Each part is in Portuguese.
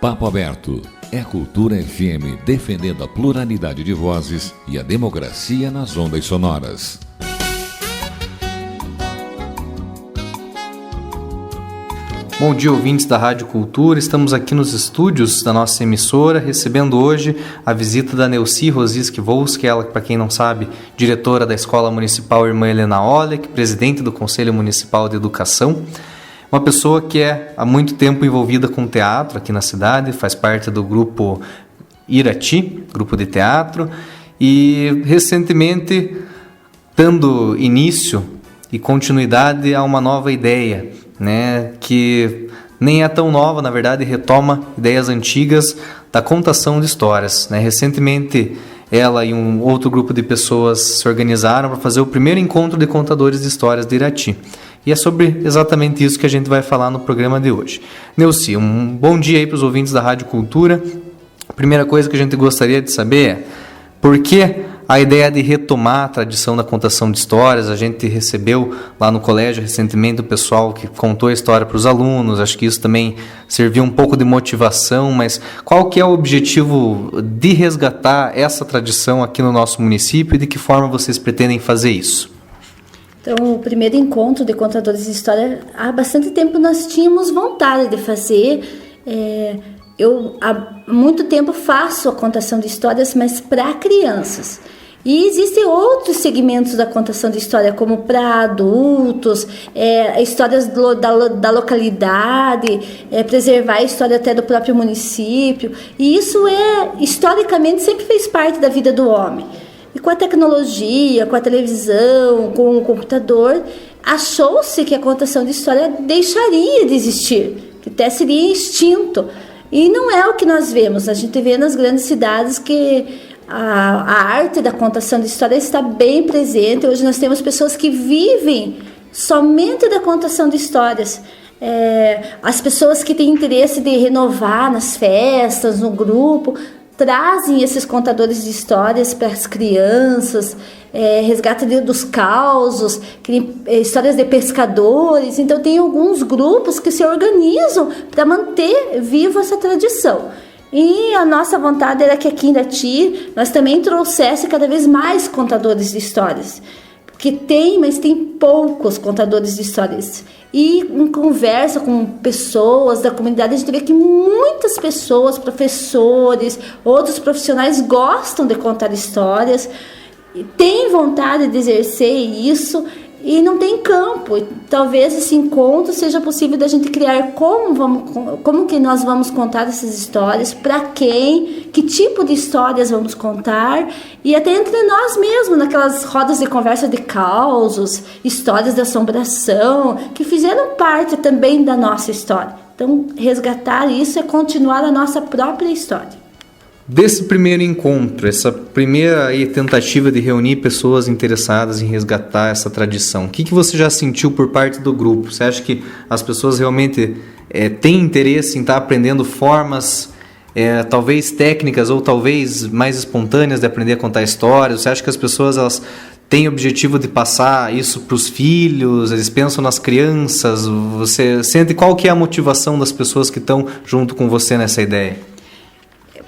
Papo Aberto. É Cultura FM defendendo a pluralidade de vozes e a democracia nas ondas sonoras. Bom dia, ouvintes da Rádio Cultura. Estamos aqui nos estúdios da nossa emissora, recebendo hoje a visita da Neuci Rosiski Volski, ela, para quem não sabe, diretora da Escola Municipal Irmã Helena Olek, presidente do Conselho Municipal de Educação. Uma pessoa que é há muito tempo envolvida com teatro aqui na cidade, faz parte do grupo Irati, grupo de teatro, e recentemente dando início e continuidade a uma nova ideia, né, que nem é tão nova, na verdade, retoma ideias antigas da contação de histórias, né? Recentemente, ela e um outro grupo de pessoas se organizaram para fazer o primeiro encontro de contadores de histórias de Irati. E é sobre exatamente isso que a gente vai falar no programa de hoje. Neuci, um bom dia aí para os ouvintes da Rádio Cultura. A primeira coisa que a gente gostaria de saber é por que a ideia de retomar a tradição da contação de histórias. A gente recebeu lá no colégio recentemente o pessoal que contou a história para os alunos. Acho que isso também serviu um pouco de motivação, mas qual que é o objetivo de resgatar essa tradição aqui no nosso município e de que forma vocês pretendem fazer isso? Então, o primeiro encontro de contadores de história, há bastante tempo nós tínhamos vontade de fazer. Eu há muito tempo faço a contação de histórias, mas para crianças. E existem outros segmentos da contação de história, como para adultos, histórias da localidade, preservar a história até do próprio município. E isso historicamente, sempre fez parte da vida do homem. E com a tecnologia, com a televisão, com o computador, achou-se que a contação de história deixaria de existir, que até seria extinto. E não é o que nós vemos. A gente vê nas grandes cidades que a arte da contação de história está bem presente. Hoje nós temos pessoas que vivem somente da contação de histórias. As pessoas que têm interesse de renovar nas festas, no grupo, trazem esses contadores de histórias para as crianças, resgate dos causos, histórias de pescadores. Então tem alguns grupos que se organizam para manter viva essa tradição. E a nossa vontade era que aqui em Irati nós também trouxesse cada vez mais contadores de histórias. Porque mas tem poucos contadores de histórias. E em conversa com pessoas da comunidade, a gente vê que muitas pessoas, professores, outros profissionais gostam de contar histórias, têm vontade de exercer isso e não tem campo. Talvez esse encontro seja possível da gente criar como que nós vamos contar essas histórias, para quem, que tipo de histórias vamos contar, e até entre nós mesmos, naquelas rodas de conversa de causos, histórias de assombração, que fizeram parte também da nossa história. Então, resgatar isso é continuar a nossa própria história. Desse primeiro encontro, essa primeira tentativa de reunir pessoas interessadas em resgatar essa tradição, o que você já sentiu por parte do grupo? Você acha que as pessoas realmente têm interesse em estar aprendendo formas, talvez técnicas ou talvez mais espontâneas de aprender a contar histórias? Você acha que as pessoas elas têm o objetivo de passar isso para os filhos? Eles pensam nas crianças? Você sente qual que é a motivação das pessoas que estão junto com você nessa ideia?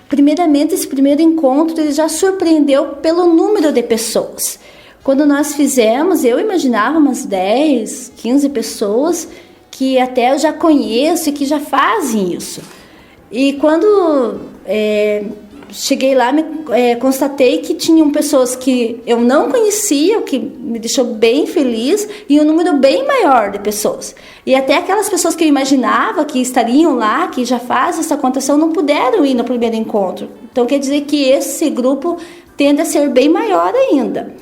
Primeiramente, esse primeiro encontro ele já surpreendeu pelo número de pessoas. Quando nós fizemos, eu imaginava umas 10, 15 pessoas que até eu já conheço e que já fazem isso. E quando cheguei lá, constatei que tinham pessoas que eu não conhecia, o que me deixou bem feliz, e um número bem maior de pessoas. E até aquelas pessoas que eu imaginava que estariam lá, que já fazem essa contação, não puderam ir no primeiro encontro. Então quer dizer que esse grupo tende a ser bem maior ainda.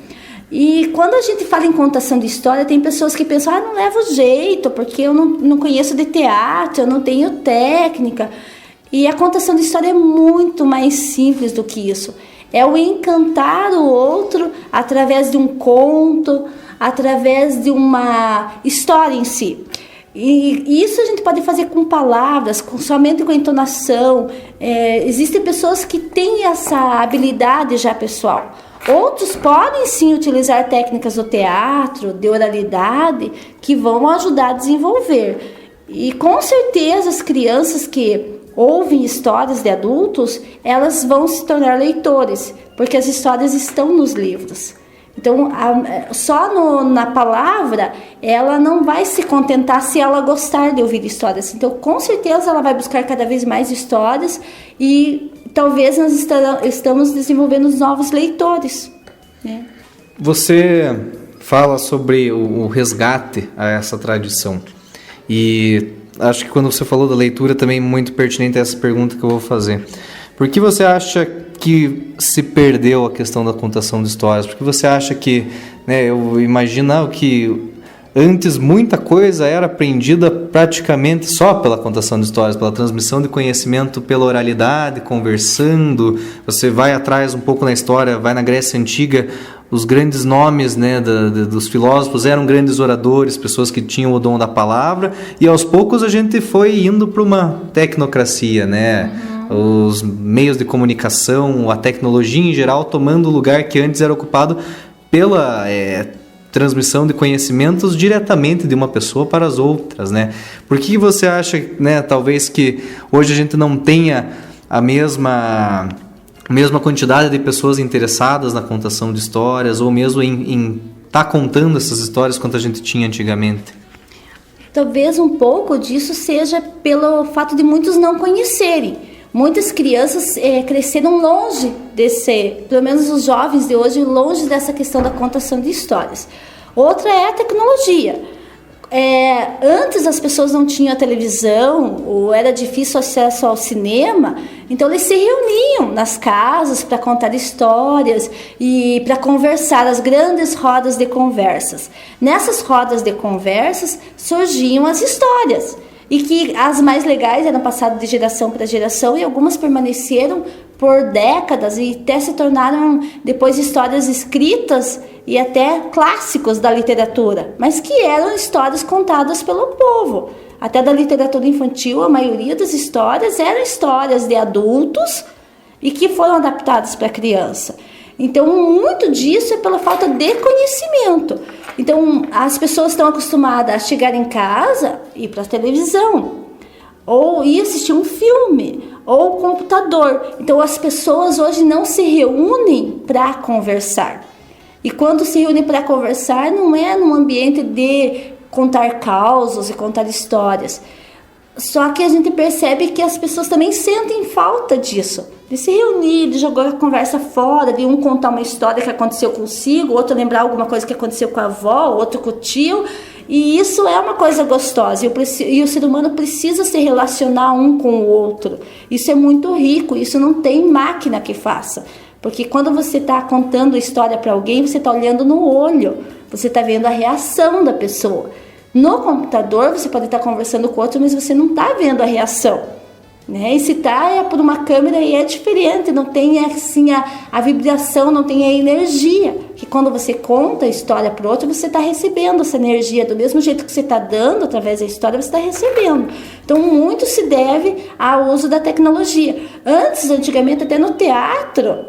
E quando a gente fala em contação de história, tem pessoas que pensam, não levo jeito, porque eu não conheço de teatro, eu não tenho técnica. E a contação de história é muito mais simples do que isso. É o encantar o outro através de um conto, através de uma história em si. E isso a gente pode fazer com palavras, somente com entonação. Existem pessoas que têm essa habilidade já pessoal. Outros podem sim utilizar técnicas do teatro, de oralidade, que vão ajudar a desenvolver. E com certeza as crianças que ouvem histórias de adultos, elas vão se tornar leitores, porque as histórias estão nos livros. Então, só na palavra, ela não vai se contentar se ela gostar de ouvir histórias. Então, com certeza, ela vai buscar cada vez mais histórias e talvez nós estamos desenvolvendo novos leitores, né? Você fala sobre o resgate a essa tradição. E acho que quando você falou da leitura também é muito pertinente essa pergunta que eu vou fazer. Por que você acha que se perdeu a questão da contação de histórias? Porque você acha que, né, eu imagino que antes muita coisa era aprendida praticamente só pela contação de histórias, pela transmissão de conhecimento pela oralidade, conversando. Você vai atrás um pouco na história, vai na Grécia Antiga, os grandes nomes, né, dos filósofos eram grandes oradores, pessoas que tinham o dom da palavra, e aos poucos a gente foi indo para uma tecnocracia, né? Os meios de comunicação, a tecnologia em geral tomando o lugar que antes era ocupado pela transmissão de conhecimentos diretamente de uma pessoa para as outras, né? Por que você acha, né, talvez que hoje a gente não tenha a mesma quantidade de pessoas interessadas na contação de histórias ou mesmo em estar contando essas histórias quanto a gente tinha antigamente? Talvez um pouco disso seja pelo fato de muitos não conhecerem. Muitas crianças cresceram longe pelo menos os jovens de hoje, longe dessa questão da contação de histórias. Outra é a tecnologia. Antes as pessoas não tinham a televisão, ou era difícil acesso ao cinema, então eles se reuniam nas casas para contar histórias e para conversar, as grandes rodas de conversas. Nessas rodas de conversas surgiam as histórias. E que as mais legais eram passadas de geração para geração e algumas permaneceram por décadas e até se tornaram depois histórias escritas e até clássicos da literatura, mas que eram histórias contadas pelo povo. Até da literatura infantil, a maioria das histórias eram histórias de adultos e que foram adaptadas para a criança. Então, muito disso é pela falta de conhecimento. Então, as pessoas estão acostumadas a chegar em casa e ir para a televisão, ou ir assistir um filme, ou computador. Então, as pessoas hoje não se reúnem para conversar. E quando se reúnem para conversar, não é num ambiente de contar causos e contar histórias. Só que a gente percebe que as pessoas também sentem falta disso, de se reunir, de jogar a conversa fora, de um contar uma história que aconteceu consigo, outro lembrar alguma coisa que aconteceu com a avó, outro com o tio, e isso é uma coisa gostosa, e o ser humano precisa se relacionar um com o outro. Isso é muito rico, isso não tem máquina que faça, porque quando você está contando a história para alguém, você está olhando no olho, você está vendo a reação da pessoa. No computador, você pode estar conversando com o outro, mas você não está vendo a reação, né? E se está por uma câmera e é diferente, não tem assim a vibração, não tem a energia. Que quando você conta a história para o outro, você está recebendo essa energia. Do mesmo jeito que você está dando através da história, você está recebendo. Então, muito se deve ao uso da tecnologia. Antigamente, até no teatro,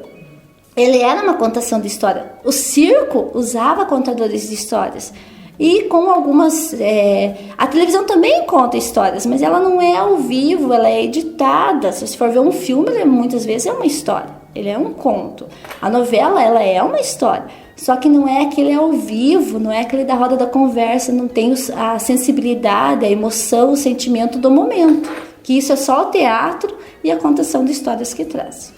ele era uma contação de história. O circo usava contadores de histórias. E com algumas... a televisão também conta histórias, mas ela não é ao vivo, ela é editada. Se você for ver um filme, ele muitas vezes é uma história, ele é um conto. A novela, ela é uma história, só que não é aquele ao vivo, não é aquele da roda da conversa, não tem a sensibilidade, a emoção, o sentimento do momento. Que isso é só o teatro e a contação de histórias que traz.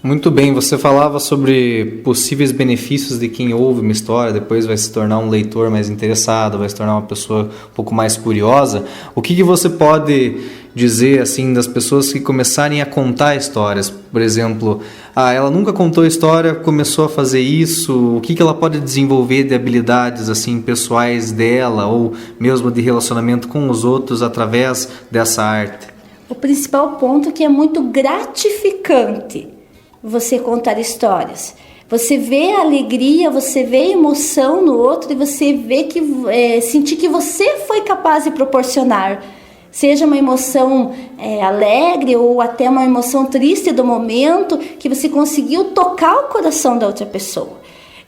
Muito bem, você falava sobre possíveis benefícios de quem ouve uma história, depois vai se tornar um leitor mais interessado, vai se tornar uma pessoa um pouco mais curiosa. O que você pode dizer assim das pessoas que começarem a contar histórias? Por exemplo, ela nunca contou história, começou a fazer isso, o que ela pode desenvolver de habilidades assim pessoais dela ou mesmo de relacionamento com os outros através dessa arte? O principal ponto é que é muito gratificante você contar histórias. Você vê a alegria, você vê a emoção no outro e você vê que sentir que você foi capaz de proporcionar. Seja uma emoção alegre ou até uma emoção triste do momento, que você conseguiu tocar o coração da outra pessoa.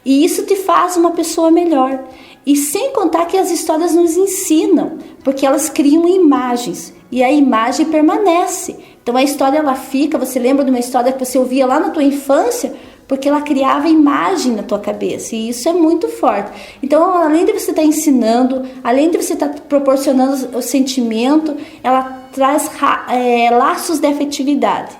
E isso te faz uma pessoa melhor. E sem contar que as histórias nos ensinam, porque elas criam imagens. E a imagem permanece. Então a história ela fica, você lembra de uma história que você ouvia lá na tua infância, porque ela criava imagem na tua cabeça, e isso é muito forte. Então, além de você estar ensinando, além de você estar proporcionando o sentimento, ela traz laços de afetividade.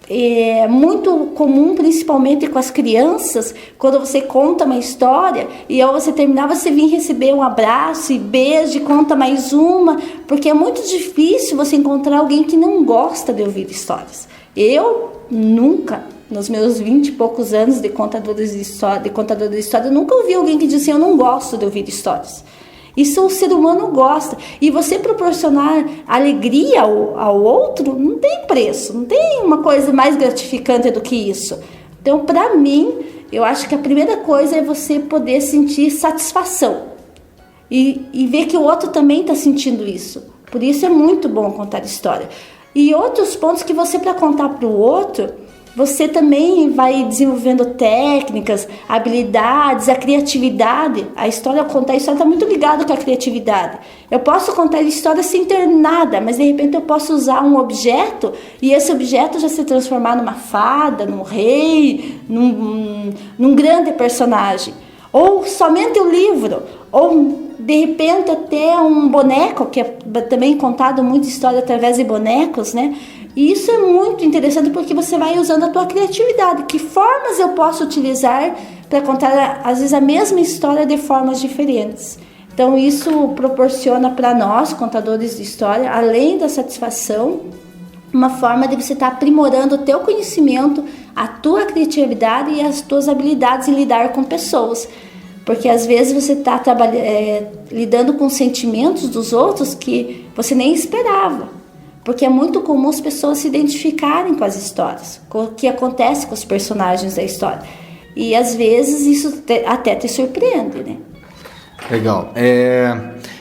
É muito comum, principalmente com as crianças, quando você conta uma história e ao você terminar, você vir receber um abraço e beijo, e conta mais uma, porque é muito difícil você encontrar alguém que não gosta de ouvir histórias. Eu nunca, nos meus 20 e poucos anos de contadora de história, nunca ouvi alguém que disse: eu não gosto de ouvir histórias. Isso o ser humano gosta. E você proporcionar alegria ao outro não tem preço. Não tem uma coisa mais gratificante do que isso. Então, para mim, eu acho que a primeira coisa é você poder sentir satisfação. E ver que o outro também está sentindo isso. Por isso é muito bom contar história. E outros pontos que você, para contar para o outro, você também vai desenvolvendo técnicas, habilidades, a criatividade. Contar a história está muito ligado com a criatividade. Eu posso contar a história sem ter nada, mas de repente eu posso usar um objeto e esse objeto já se transformar numa fada, num rei, num grande personagem. Ou somente o livro, ou de repente até um boneco, que é também contado muita história através de bonecos, né? E isso é muito interessante porque você vai usando a tua criatividade. Que formas eu posso utilizar para contar, às vezes, a mesma história de formas diferentes? Então, isso proporciona para nós, contadores de história, além da satisfação, uma forma de você estar aprimorando o teu conhecimento, a tua criatividade e as tuas habilidades em lidar com pessoas. Porque, às vezes, você está lidando com sentimentos dos outros que você nem esperava. Porque é muito comum as pessoas se identificarem com as histórias, com o que acontece com os personagens da história. E às vezes isso até te surpreende, né? Legal.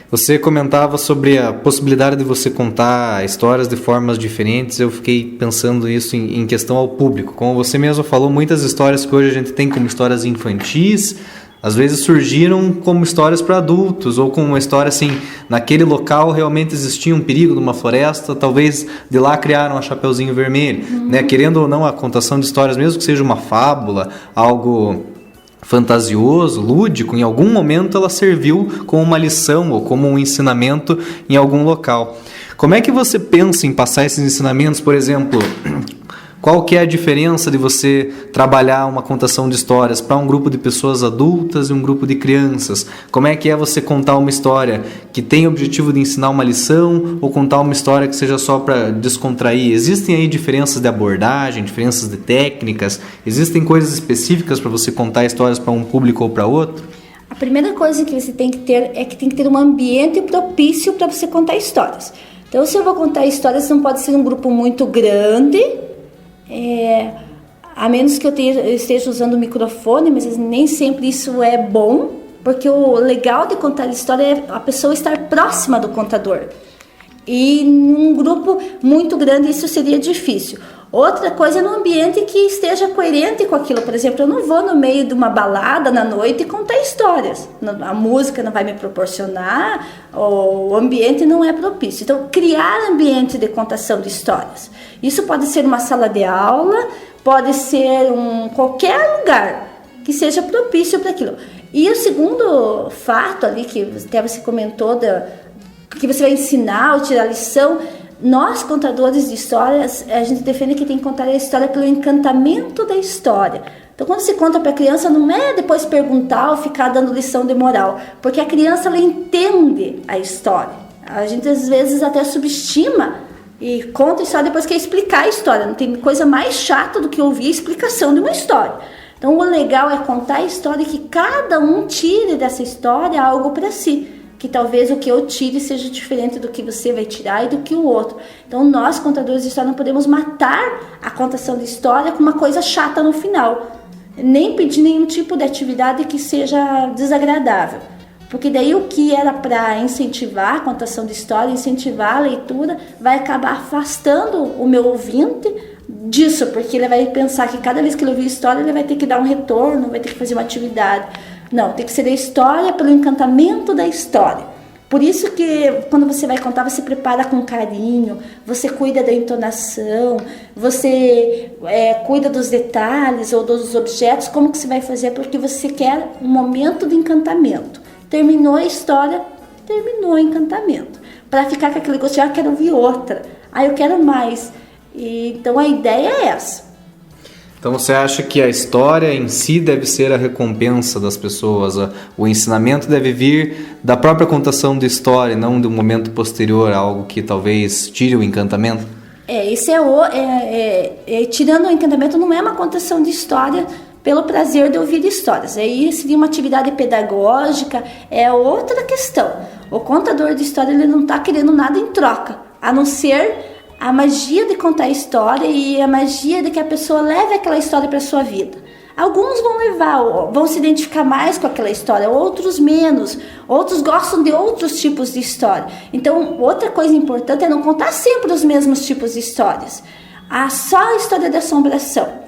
Você comentava sobre a possibilidade de você contar histórias de formas diferentes. Eu fiquei pensando isso em questão ao público. Como você mesmo falou, muitas histórias que hoje a gente tem como histórias infantis, às vezes surgiram como histórias para adultos, ou como uma história assim, naquele local realmente existia um perigo numa floresta, talvez de lá criaram a Chapeuzinho Vermelho, né? Querendo ou não, a contação de histórias, mesmo que seja uma fábula, algo fantasioso, lúdico, em algum momento ela serviu como uma lição ou como um ensinamento em algum local. Como é que você pensa em passar esses ensinamentos, por exemplo? Qual que é a diferença de você trabalhar uma contação de histórias para um grupo de pessoas adultas e um grupo de crianças? Como é que é você contar uma história que tem o objetivo de ensinar uma lição ou contar uma história que seja só para descontrair? Existem aí diferenças de abordagem, diferenças de técnicas? Existem coisas específicas para você contar histórias para um público ou para outro? A primeira coisa que você tem que ter é que tem que ter um ambiente propício para você contar histórias. Então, se eu vou contar histórias, não pode ser um grupo muito grande, a menos que eu esteja usando o microfone, mas nem sempre isso é bom, porque o legal de contar história é a pessoa estar próxima do contador. E num grupo muito grande isso seria difícil. Outra coisa é no ambiente que esteja coerente com aquilo. Por exemplo, eu não vou no meio de uma balada na noite contar histórias. A música não vai me proporcionar, o ambiente não é propício. Então, criar ambiente de contação de histórias. Isso pode ser uma sala de aula, pode ser qualquer lugar que seja propício para aquilo. E o segundo fato ali, que até você comentou, que você vai ensinar ou tirar lição, nós, contadores de histórias, a gente defende que tem que contar a história pelo encantamento da história. Então, quando se conta para a criança, não é depois perguntar ou ficar dando lição de moral, porque a criança, ela entende a história. A gente, às vezes, até subestima e conta a história depois quer explicar a história. Não tem coisa mais chata do que ouvir a explicação de uma história. Então, o legal é contar a história e que cada um tire dessa história algo para si. Que talvez o que eu tire seja diferente do que você vai tirar e do que o outro. Então, nós, contadores de história, não podemos matar a contação de história com uma coisa chata no final. Nem pedir nenhum tipo de atividade que seja desagradável. Porque daí o que era para incentivar a contação de história, incentivar a leitura, vai acabar afastando o meu ouvinte disso. Porque ele vai pensar que cada vez que ele ouvir história, ele vai ter que dar um retorno, vai ter que fazer uma atividade. Não, tem que ser a história pelo encantamento da história. Por isso que quando você vai contar, você prepara com carinho, você cuida da entonação, você cuida dos detalhes ou dos objetos, como que você vai fazer, porque você quer um momento de encantamento. Terminou a história, terminou o encantamento. Para ficar com aquele gosto, quero ouvir outra, eu quero mais. Então a ideia é essa. Então você acha que a história em si deve ser a recompensa das pessoas, o ensinamento deve vir da própria contação da história, não de um momento posterior, algo que talvez tire o encantamento? Tirando o encantamento, não é uma contação de história pelo prazer de ouvir histórias. Aí seria uma atividade pedagógica, é outra questão. O contador de história, ele não está querendo nada em troca, a não ser a magia de contar a história e a magia de que a pessoa leve aquela história para a sua vida. Alguns vão se identificar mais com aquela história, outros menos, outros gostam de outros tipos de história. Então, outra coisa importante é não contar sempre os mesmos tipos de histórias. Só a história de assombração.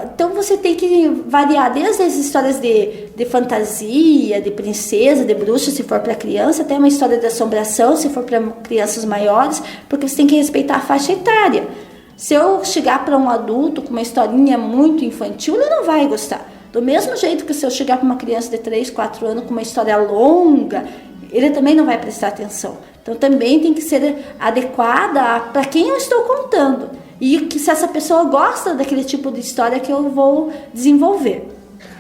Então você tem que variar desde as histórias de fantasia, de princesa, de bruxa, se for para criança, até uma história de assombração, se for para crianças maiores, porque você tem que respeitar a faixa etária. Se eu chegar para um adulto com uma historinha muito infantil, ele não vai gostar. Do mesmo jeito que se eu chegar para uma criança de 3, 4 anos com uma história longa, ele também não vai prestar atenção. Então também tem que ser adequada para quem eu estou contando. E que se essa pessoa gosta daquele tipo de história que eu vou desenvolver.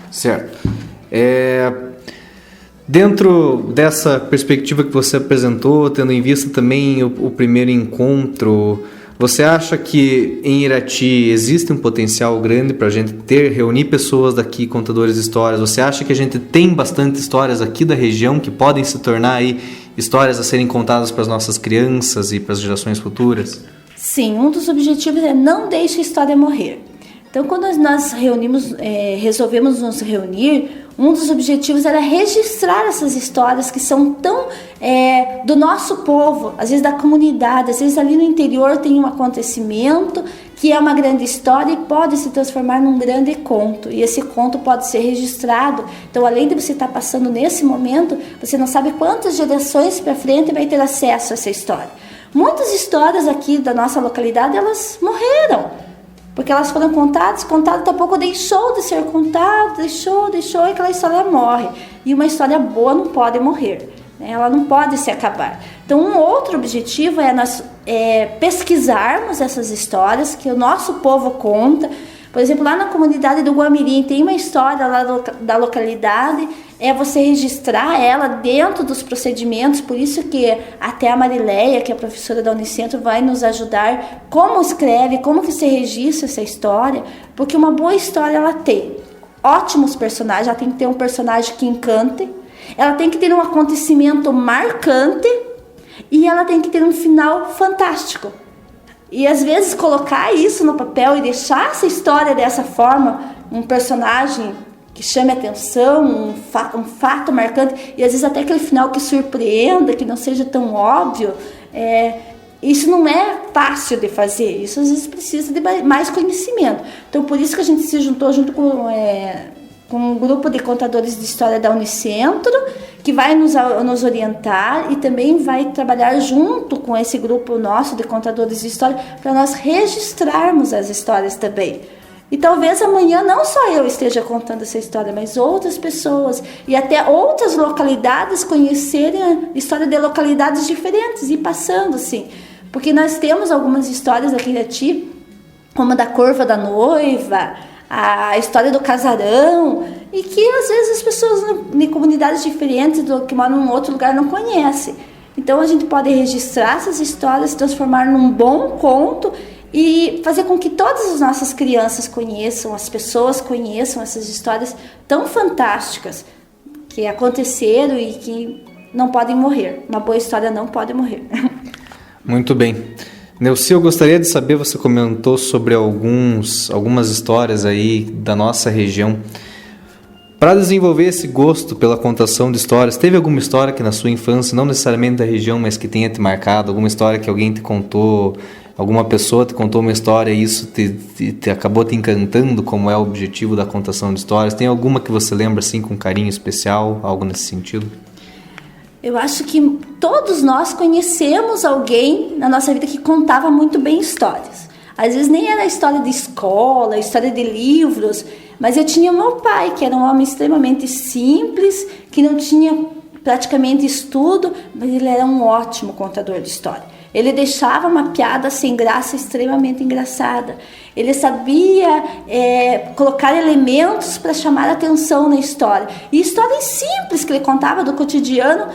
Certo. Dentro dessa perspectiva que você apresentou, tendo em vista também o primeiro encontro, você acha que em Irati existe um potencial grande para a gente reunir pessoas daqui, contadores de histórias? Você acha que a gente tem bastante histórias aqui da região que podem se tornar aí histórias a serem contadas para as nossas crianças e para as gerações futuras? Sim, um dos objetivos é não deixe a história morrer. Então, quando nós resolvemos nos reunir, um dos objetivos era registrar essas histórias que são tão do nosso povo, às vezes da comunidade, às vezes ali no interior tem um acontecimento que é uma grande história e pode se transformar num grande conto. E esse conto pode ser registrado. Então, além de você estar passando nesse momento, você não sabe quantas gerações para frente vai ter acesso a essa história. Muitas histórias aqui da nossa localidade, elas morreram, porque elas foram contadas, daqui a pouco deixou de ser contado, deixou, e aquela história morre. E uma história boa não pode morrer, né? Ela não pode se acabar. Então, um outro objetivo é nós pesquisarmos essas histórias que o nosso povo conta. Por exemplo, lá na comunidade do Guamirim tem uma história lá da localidade, você registrar ela dentro dos procedimentos, por isso que até a Marileia, que é a professora da Unicentro, vai nos ajudar como escreve, como que se registra essa história, porque uma boa história ela tem ótimos personagens, ela tem que ter um personagem que encante, ela tem que ter um acontecimento marcante e ela tem que ter um final fantástico. E às vezes colocar isso no papel e deixar essa história dessa forma, um personagem que chame atenção, um fato marcante, e às vezes até aquele final que surpreenda, que não seja tão óbvio, isso não é fácil de fazer, isso às vezes precisa de mais conhecimento. Então por isso que a gente se juntou junto com um grupo de contadores de história da Unicentro, que vai nos orientar e também vai trabalhar junto com esse grupo nosso de contadores de história para nós registrarmos as histórias também. E talvez amanhã não só eu esteja contando essa história, mas outras pessoas e até outras localidades conhecerem a história de localidades diferentes e passando assim. Porque nós temos algumas histórias aqui em Irati, como a da Curva da Noiva, a história do casarão, e que às vezes as pessoas em comunidades diferentes que moram em outro lugar não conhecem. Então a gente pode registrar essas histórias, transformar num bom conto e fazer com que todas as nossas crianças conheçam, as pessoas conheçam essas histórias tão fantásticas que aconteceram e que não podem morrer. Uma boa história não pode morrer. Muito bem. Neuci, eu gostaria de saber, você comentou sobre algumas histórias aí da nossa região. Para desenvolver esse gosto pela contação de histórias, teve alguma história que na sua infância, não necessariamente da região, mas que tenha te marcado? Alguma história que alguém te contou, alguma pessoa te contou uma história e isso te acabou te encantando, como é o objetivo da contação de histórias? Tem alguma que você lembra assim com carinho especial, algo nesse sentido? Eu acho que todos nós conhecemos alguém na nossa vida que contava muito bem histórias. Às vezes nem era história de escola, história de livros, mas eu tinha meu pai, que era um homem extremamente simples, que não tinha praticamente estudo, mas ele era um ótimo contador de história. Ele deixava uma piada sem graça extremamente engraçada. Ele sabia colocar elementos para chamar a atenção na história. E histórias simples que ele contava do cotidiano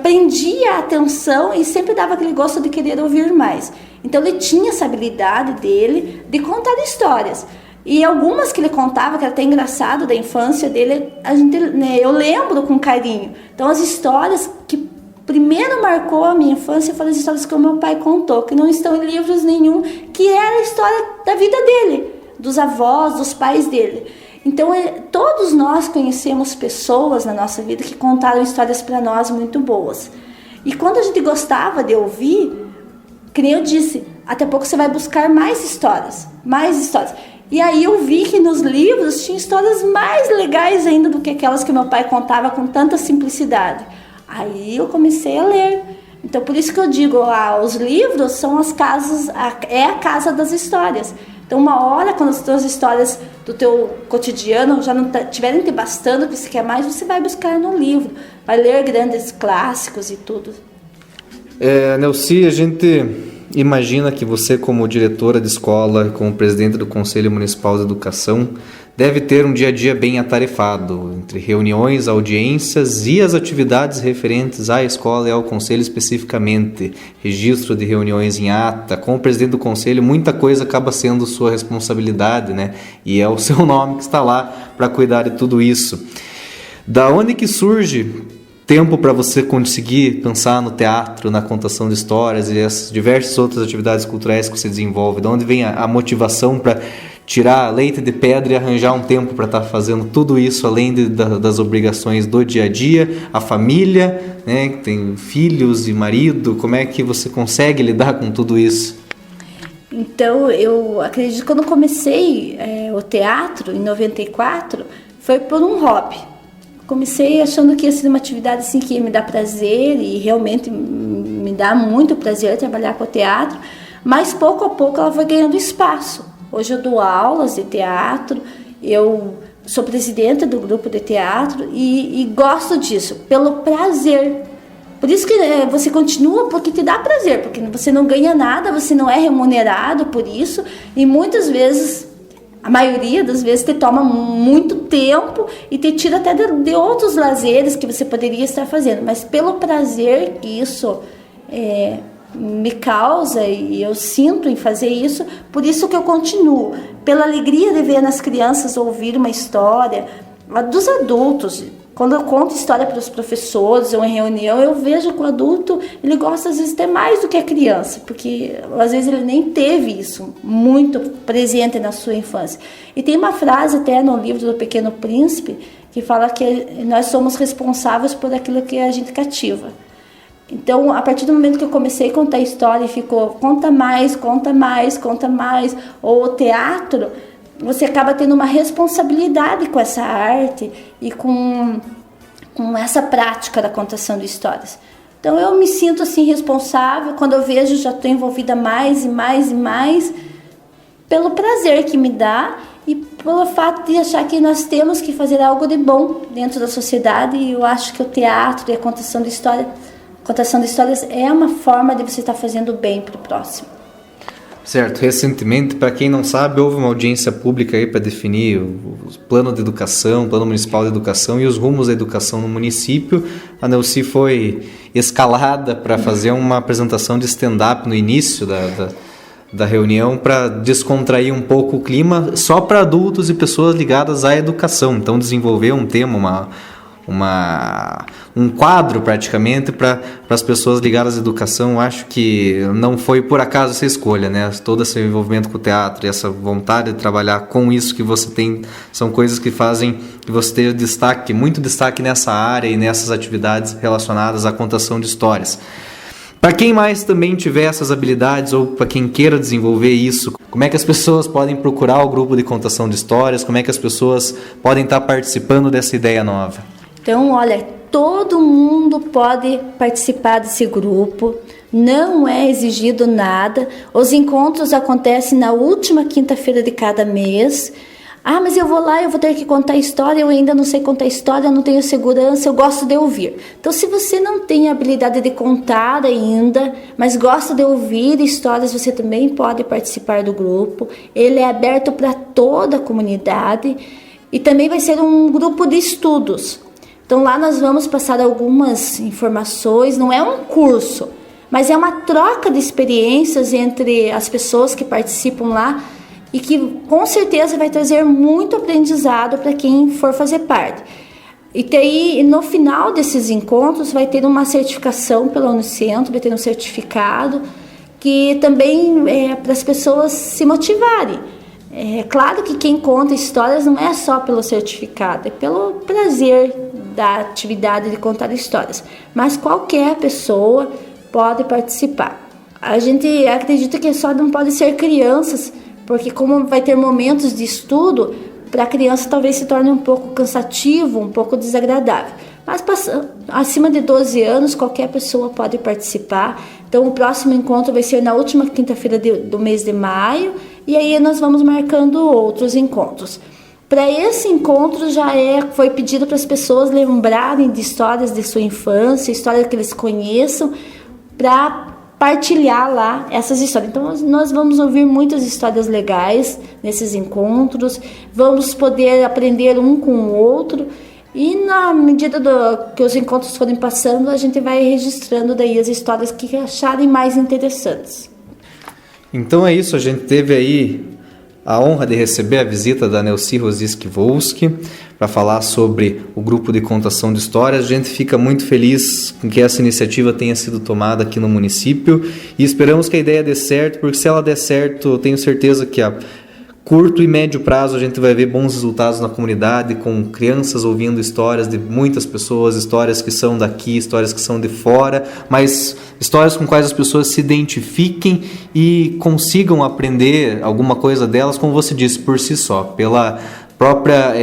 prendia a atenção e sempre dava aquele gosto de querer ouvir mais. Então ele tinha essa habilidade dele de contar histórias. E algumas que ele contava, que era até engraçado, da infância dele, eu lembro com carinho. Então as histórias que primeiro marcou a minha infância foram as histórias que o meu pai contou, que não estão em livros nenhum, que era a história da vida dele, dos avós, dos pais dele. Então todos nós conhecemos pessoas na nossa vida que contaram histórias para nós muito boas. E quando a gente gostava de ouvir, que nem eu disse, até pouco você vai buscar mais histórias. E aí eu vi que nos livros tinha histórias mais legais ainda do que aquelas que meu pai contava com tanta simplicidade. Aí eu comecei a ler. Então por isso que eu digo, os livros são as casas, é a casa das histórias. Então uma hora, quando as tuas histórias do teu cotidiano já não tiverem te bastando, que você quer mais, você vai buscar no livro, vai ler grandes clássicos e tudo. Nelci, a gente imagina que você, como diretora de escola, como presidente do Conselho Municipal de Educação, deve ter um dia a dia bem atarefado, entre reuniões, audiências e as atividades referentes à escola e ao Conselho especificamente, registro de reuniões em ata. Como presidente do Conselho, muita coisa acaba sendo sua responsabilidade, né? E é o seu nome que está lá para cuidar de tudo isso. Da onde que surge tempo para você conseguir pensar no teatro, na contação de histórias e as diversas outras atividades culturais que você desenvolve? De onde vem a motivação para tirar leite de pedra e arranjar um tempo para estar fazendo tudo isso, além das obrigações do dia a dia, a família, né, que tem filhos e marido? Como é que você consegue lidar com tudo isso? Então, eu acredito que quando comecei o teatro, em 94, foi por um hobby. Comecei achando que ia ser uma atividade assim, que ia me dar prazer, e realmente me dá muito prazer trabalhar com o teatro, mas pouco a pouco ela foi ganhando espaço. Hoje eu dou aulas de teatro, eu sou presidenta do grupo de teatro e gosto disso, pelo prazer. Por isso que você continua, porque te dá prazer, porque você não ganha nada, você não é remunerado por isso, e muitas vezes, a maioria das vezes, te toma muito tempo e te tira até de outros lazeres que você poderia estar fazendo, mas pelo prazer que isso me causa e eu sinto em fazer isso, por isso que eu continuo, pela alegria de ver nas crianças ouvir uma história, dos adultos. Quando eu conto história para os professores ou em reunião, eu vejo que o adulto, ele gosta às vezes até mais do que a criança, porque às vezes ele nem teve isso muito presente na sua infância. E tem uma frase até no livro do Pequeno Príncipe que fala que nós somos responsáveis por aquilo que a gente cativa. Então, a partir do momento que eu comecei a contar história e ficou conta mais, ou o teatro, você acaba tendo uma responsabilidade com essa arte e com essa prática da contação de histórias. Então eu me sinto assim responsável, quando eu vejo já estou envolvida mais e mais, pelo prazer que me dá e pelo fato de achar que nós temos que fazer algo de bom dentro da sociedade, e eu acho que o teatro e a contação de histórias é uma forma de você estar fazendo bem para o próximo. Certo. Recentemente, para quem não sabe, houve uma audiência pública aí para definir o plano de educação, o plano municipal de educação e os rumos da educação no município. A Nelci foi escalada para fazer uma apresentação de stand-up no início da reunião, para descontrair um pouco o clima, só para adultos e pessoas ligadas à educação. Então, desenvolver um tema, um quadro praticamente para as pessoas ligadas à educação. Acho que não foi por acaso essa escolha, né? Todo esse envolvimento com o teatro e essa vontade de trabalhar com isso que você tem, são coisas que fazem que você tenha muito destaque nessa área e nessas atividades relacionadas à contação de histórias. Para quem mais também tiver essas habilidades, ou para quem queira desenvolver isso, como é que as pessoas podem procurar o grupo de contação de histórias? Como é que as pessoas podem estar participando dessa ideia nova? Então, olha, todo mundo pode participar desse grupo, não é exigido nada. Os encontros acontecem na última quinta-feira de cada mês. Ah, mas eu vou lá, eu vou ter que contar história, eu ainda não sei contar história, eu não tenho segurança, eu gosto de ouvir. Então, se você não tem a habilidade de contar ainda, mas gosta de ouvir histórias, você também pode participar do grupo. Ele é aberto para toda a comunidade e também vai ser um grupo de estudos. Então, lá nós vamos passar algumas informações, não é um curso, mas é uma troca de experiências entre as pessoas que participam lá, e que com certeza vai trazer muito aprendizado para quem for fazer parte. E daí, no final desses encontros, vai ter uma certificação pela Unicentro, vai ter um certificado, que também é para as pessoas se motivarem. É claro que quem conta histórias não é só pelo certificado, é pelo prazer da atividade de contar histórias. Mas qualquer pessoa pode participar. A gente acredita que só não pode ser crianças, porque como vai ter momentos de estudo, para a criança talvez se torne um pouco cansativo, um pouco desagradável. Mas acima de 12 anos, qualquer pessoa pode participar. Então, o próximo encontro vai ser na última quinta-feira do mês de maio, e aí nós vamos marcando outros encontros. Para esse encontro foi pedido para as pessoas lembrarem de histórias de sua infância, histórias que eles conheçam, para partilhar lá essas histórias. Então, nós vamos ouvir muitas histórias legais nesses encontros, vamos poder aprender um com o outro, e na medida que os encontros forem passando, a gente vai registrando daí as histórias que acharem mais interessantes. Então é isso, a gente teve aí a honra de receber a visita da Nelci Rosiski Volski para falar sobre o grupo de contação de histórias. A gente fica muito feliz com que essa iniciativa tenha sido tomada aqui no município e esperamos que a ideia dê certo, porque se ela der certo, eu tenho certeza que a curto e médio prazo a gente vai ver bons resultados na comunidade, com crianças ouvindo histórias de muitas pessoas, histórias que são daqui, histórias que são de fora, mas histórias com quais as pessoas se identifiquem e consigam aprender alguma coisa delas, como você disse, por si só, pela própria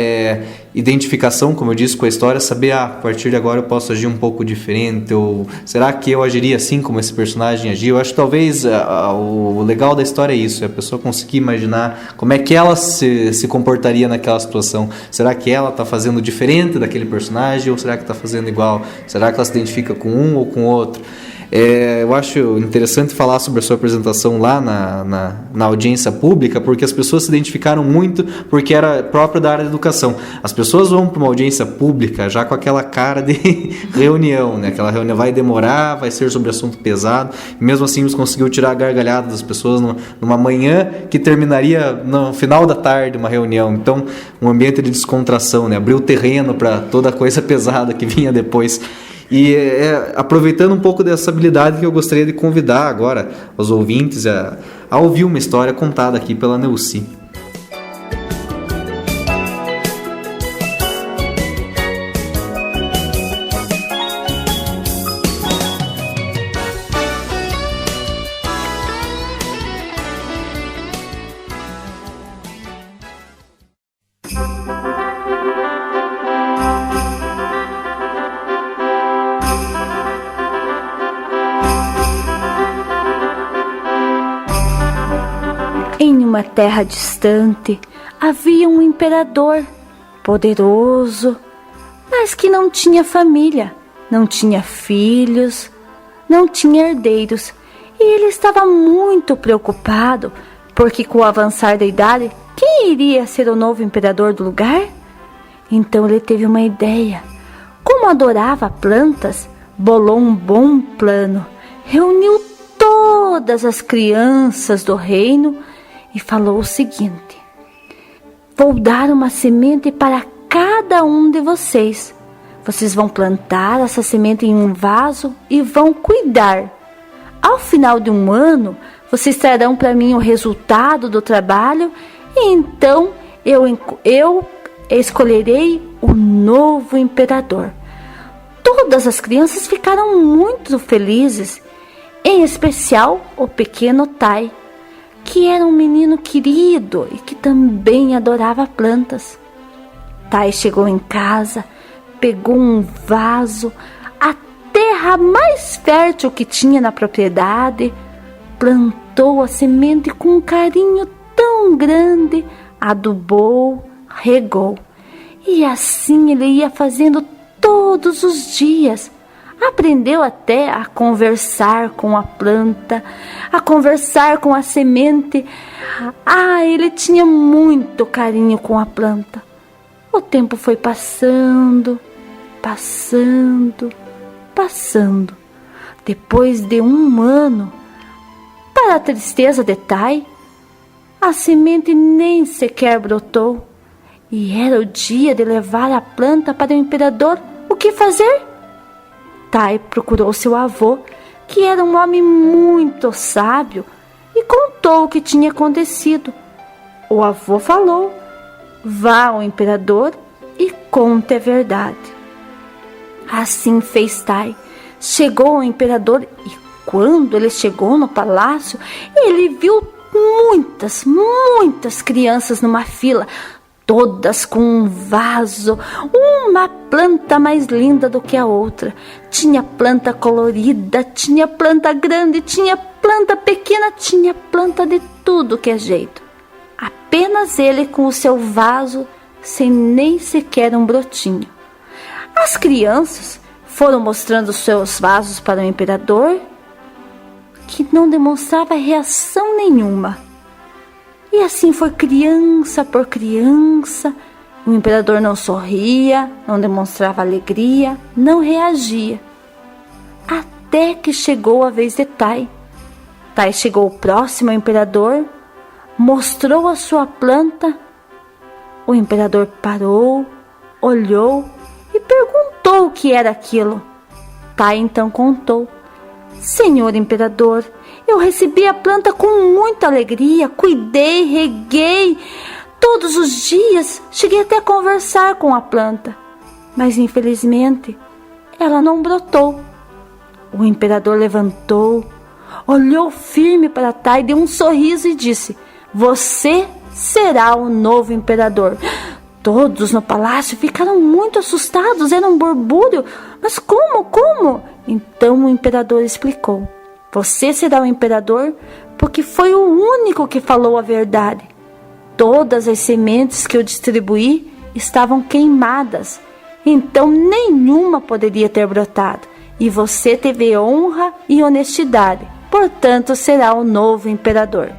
identificação, como eu disse, com a história, saber, a partir de agora eu posso agir um pouco diferente, ou será que eu agiria assim como esse personagem agiu? Eu acho que talvez o legal da história é isso, é a pessoa conseguir imaginar como é que ela se comportaria naquela situação. Será que ela está fazendo diferente daquele personagem, ou será que está fazendo igual? Será que ela se identifica com um ou com o outro? Eu acho interessante falar sobre a sua apresentação lá na audiência pública, porque as pessoas se identificaram muito, porque era próprio da área da educação. As pessoas vão para uma audiência pública já com aquela cara de reunião, né? Aquela reunião vai demorar, vai ser sobre assunto pesado, e mesmo assim você conseguiu tirar a gargalhada das pessoas numa manhã que terminaria no final da tarde, uma reunião. Então, um ambiente de descontração, né? Abriu o terreno para toda a coisa pesada que vinha depois. E aproveitando um pouco dessa habilidade que eu gostaria de convidar agora os ouvintes a ouvir uma história contada aqui pela Nelci. Em uma terra distante havia um imperador poderoso, mas que não tinha família, não tinha filhos, não tinha herdeiros. E ele estava muito preocupado, porque com o avançar da idade, quem iria ser o novo imperador do lugar? Então ele teve uma ideia. Como adorava plantas, bolou um bom plano, reuniu todas as crianças do reino e falou o seguinte: vou dar uma semente para cada um de vocês. Vocês vão plantar essa semente em um vaso e vão cuidar. Ao final de um ano, vocês trarão para mim o resultado do trabalho e então eu escolherei o novo imperador. Todas as crianças ficaram muito felizes, em especial o pequeno Tai, que era um menino querido e que também adorava plantas. Tai chegou em casa, pegou um vaso, a terra mais fértil que tinha na propriedade, plantou a semente com um carinho tão grande, adubou, regou. E assim ele ia fazendo todos os dias. Aprendeu até a conversar com a planta, a conversar com a semente. Ele tinha muito carinho com a planta. O tempo foi passando, passando, passando. Depois de 1 ano, para a tristeza de Tai, a semente nem sequer brotou. E era o dia de levar a planta para o imperador. O que fazer? Tai procurou seu avô, que era um homem muito sábio, e contou o que tinha acontecido. O avô falou: vá ao imperador e conte a verdade. Assim fez Tai. Chegou ao imperador e quando ele chegou no palácio, ele viu muitas crianças numa fila, todas com um vaso, uma planta mais linda do que a outra. Tinha planta colorida, tinha planta grande, tinha planta pequena, tinha planta de tudo que é jeito. Apenas ele com o seu vaso, sem nem sequer um brotinho. As crianças foram mostrando seus vasos para o imperador, que não demonstrava reação nenhuma. E assim foi criança por criança. O imperador não sorria, não demonstrava alegria, não reagia. Até que chegou a vez de Tai. Tai chegou próximo ao imperador, mostrou a sua planta. O imperador parou, olhou e perguntou o que era aquilo. Tai então contou: Senhor imperador, eu recebi a planta com muita alegria, cuidei, reguei todos os dias, cheguei até a conversar com a planta, mas infelizmente ela não brotou. O imperador levantou, olhou firme para Tai, deu um sorriso e disse: você será o novo imperador. Todos no palácio ficaram muito assustados, era um borbulho. Mas como? Então o imperador explicou: você será o imperador porque foi o único que falou a verdade. Todas as sementes que eu distribuí estavam queimadas, então nenhuma poderia ter brotado. E você teve honra e honestidade, portanto será o novo imperador.